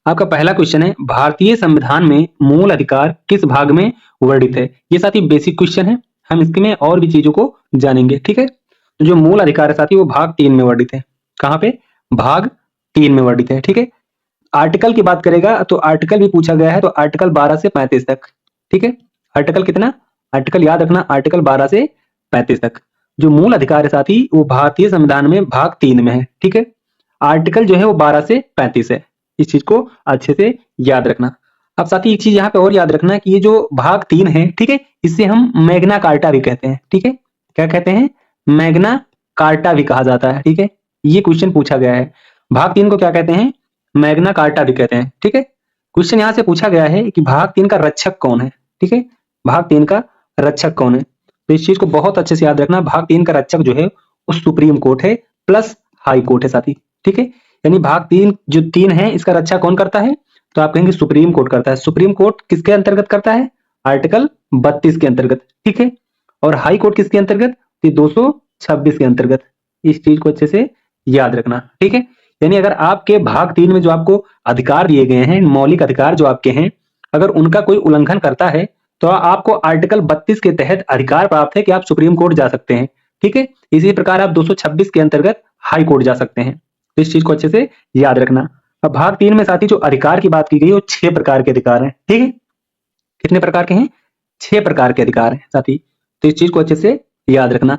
आपका पहला क्वेश्चन है, भारतीय संविधान में मूल अधिकार किस भाग में वर्णित है? ये साथी बेसिक क्वेश्चन है, हम इसमें और भी चीजों को जानेंगे। ठीक है, तो जो मूल अधिकार है साथी वो भाग 3 में वर्णित है। कहाँ पे? भाग 3 में वर्णित है। ठीक है, आर्टिकल की बात करेगा तो आर्टिकल भी पूछा गया है, तो आर्टिकल 12 से 35 तक। ठीक है, आर्टिकल कितना? आर्टिकल याद रखना, आर्टिकल 12 से 35 तक। जो मूल अधिकार है साथी वो भारतीय संविधान में भाग 3 में है। ठीक है, आर्टिकल जो है वो 12 से 35 है। इस चीज को अच्छे से याद रखना। अब साथी एक चीज यहाँ पे और याद रखना कि ये जो भाग 3 है, ठीक है, इसे हम मैग्ना कार्टा भी कहते हैं। ठीक है, क्या कहते हैं? मैग्ना कार्टा भी कहा जाता है। ठीक है, ये क्वेश्चन पूछा गया है। भाग 3 को क्या कहते हैं? मैग्ना कार्टा भी कहते हैं। ठीक है, क्वेश्चन यहाँ से पूछा गया है कि भाग 3 का रक्षक कौन है? ठीक है, भाग 3 का रक्षक कौन है? तो इस चीज को बहुत अच्छे से याद रखना। भाग 3 का रक्षक जो है वो सुप्रीम कोर्ट है प्लस हाई कोर्ट है साथी। ठीक है, यानी भाग 3 जो 3 है इसका रक्षा कौन करता है? तो आप कहेंगे सुप्रीम कोर्ट करता है। सुप्रीम कोर्ट किसके अंतर्गत करता है? आर्टिकल 32 के अंतर्गत। ठीक है, और हाई कोर्ट किसके अंतर्गत? 226 के अंतर्गत। इस चीज को अच्छे से याद रखना। ठीक है, यानी अगर आपके भाग 3 में जो आपको अधिकार दिए गए हैं, मौलिक अधिकार जो आपके हैं, अगर उनका कोई उल्लंघन करता है तो आपको आर्टिकल 32 के तहत अधिकार प्राप्त है कि आप सुप्रीम कोर्ट जा सकते हैं। ठीक है, इसी प्रकार आप 226 के अंतर्गत हाई कोर्ट जा सकते हैं। तो इस चीज को अच्छे से याद रखना। अब भाग 3 में साथी जो अधिकार की बात की गई वो 6 प्रकार के अधिकार हैं। ठीक है, कितने प्रकार के हैं? 6 प्रकार के अधिकार हैं साथी। तो इस चीज को अच्छे से याद रखना।